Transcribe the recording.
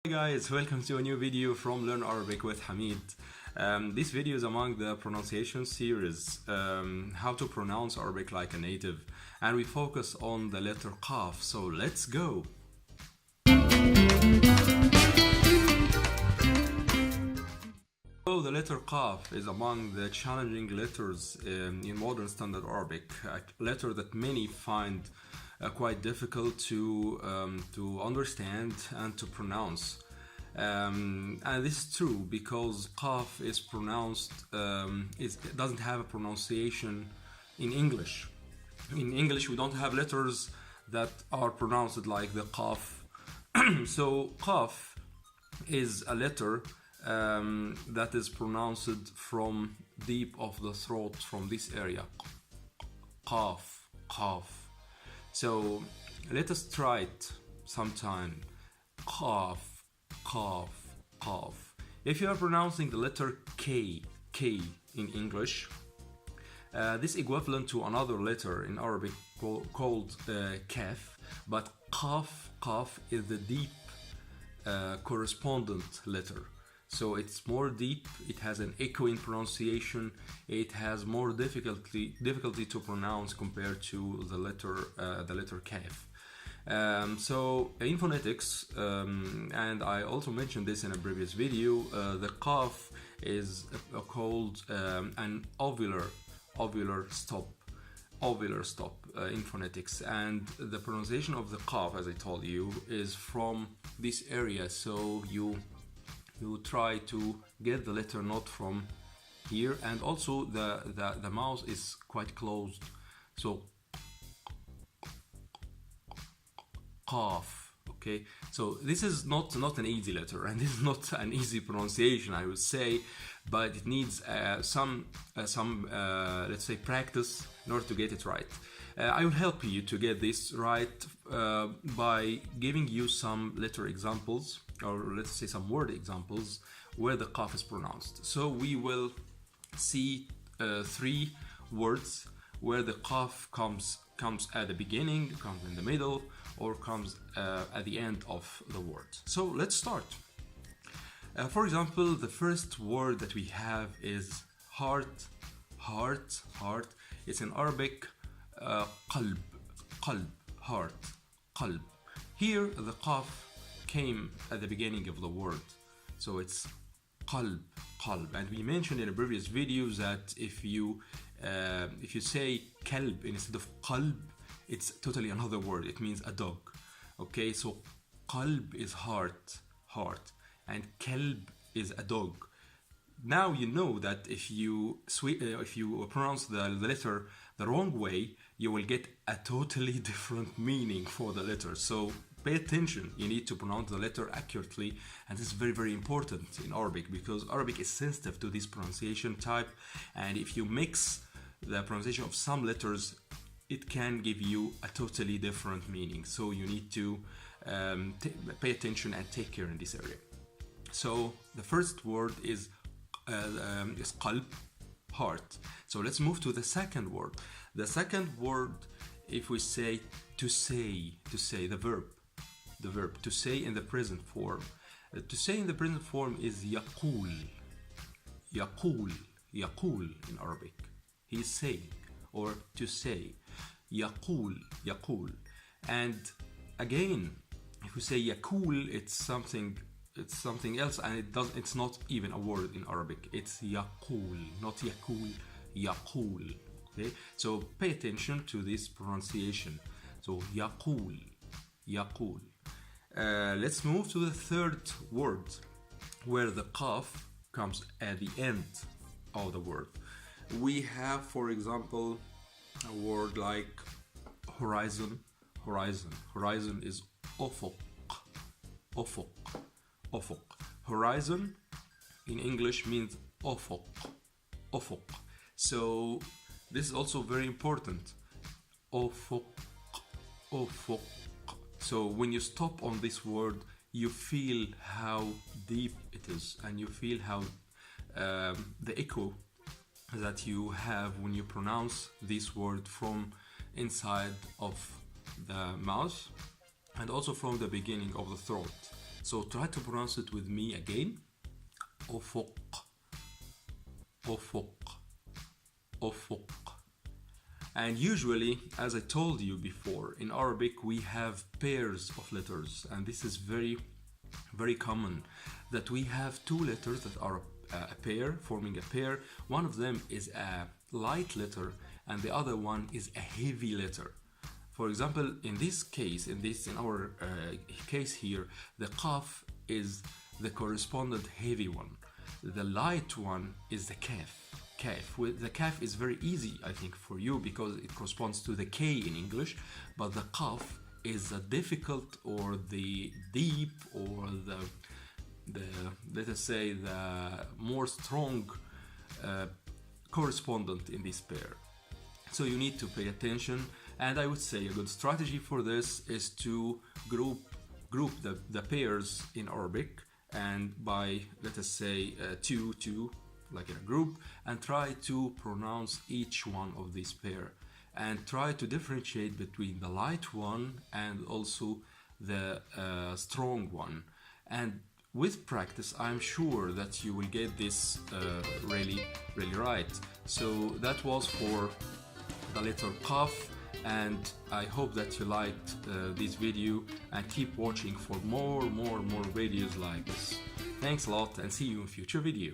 Hi guys, welcome to a new video from Learn Arabic with Hamid. This video is among the pronunciation series, how to pronounce Arabic like a native, and we focus on the letter Kaaf, so let's go! So the letter Kaaf is among the challenging letters in modern standard Arabic, a letter that many find quite difficult to understand and to pronounce. And this is true because Kaaf is pronounced, it doesn't have a pronunciation in English. In English we don't have letters that are pronounced like the Kaaf. So Kaaf is a letter that is pronounced from deep of the throat, from this area. Kaaf, Kaaf. So let us try it sometime. Kaaf, Kaaf, Kaaf. If you are pronouncing the letter K in English, this is equivalent to another letter in Arabic called Kaaf, but Kaaf is the deep correspondent letter. So it's more deep, it has an echo in pronunciation, it has more difficulty to pronounce compared to the letter Kaaf. So in phonetics, and I also mentioned this in a previous video, the Kaaf is called an ovular stop in phonetics, and the pronunciation of the Kaaf, as I told you, is from this area. So you try to get the letter not from here, and also the mouth is quite closed. So Kaaf. Okay, so this is not an easy letter, and this is not an easy pronunciation, I would say, but it needs some let's say practice in order to get it right. I will help you to get this right by giving you some letter examples, or let's say some word examples where the Kaaf is pronounced. So we will see 3 words where the Kaaf comes at the beginning, comes in the middle, or comes at the end of the word. So let's start. For example, the first word that we have is heart. It's in Arabic qalb, heart, qalb. Here the Kaaf came at the beginning of the word, so it's qalb. And we mentioned in a previous video that if you say kalb instead of qalb, it's totally another word. It means a dog. Okay, so qalb is heart, and kalb is a dog. Now you know that if you pronounce the letter the wrong way, you will get a totally different meaning for the letter. So pay attention. You need to pronounce the letter accurately, and this is very, very important in Arabic because Arabic is sensitive to this pronunciation type, and if you mix the pronunciation of some letters, it can give you a totally different meaning. So you need to pay attention and take care in this area. So the first word is qalb, heart. So let's move to the second word. The second word, if we say to say, the verb to say in the present form. To say in the present form is yaqul in Arabic. He is saying, or to say, yaqul. And again, if we say yaqul, it's something else, and it's not even a word in Arabic. It's yaqul, not yaqul, yaqul. Okay, so pay attention to this pronunciation. So yaqul. Let's move to the third word where the Kaaf comes at the end of the word. We have, for example, a word like horizon. Horizon is ufuq. Horizon in English means ufuq. So this is also very important. Ufuq. So when you stop on this word, you feel how deep it is, and you feel how the echo that you have when you pronounce this word from inside of the mouth and also from the beginning of the throat. So try to pronounce it with me again. أفق أفق أفق. And usually, as I told you before, in Arabic we have pairs of letters, and this is very common, that we have two letters that are a pair, forming a pair. One of them is a light letter and the other one is a heavy letter. For example, in this case, in our case here, the Kaaf is the correspondent heavy one. The light one is the Kaaf. The Kaaf is very easy, I think, for you because it corresponds to the K in English, but the Kaaf is the difficult or the deep or the let us say the more strong correspondent in this pair. So you need to pay attention, and I would say a good strategy for this is to group the pairs in Arabic, and by let us say two like in a group, and try to pronounce each one of these pair and try to differentiate between the light one and also the strong one. And with practice, I'm sure that you will get this really right. So that was for the letter Kaaf, and I hope that you liked this video, and keep watching for more videos like this. Thanks a lot, and see you in future video.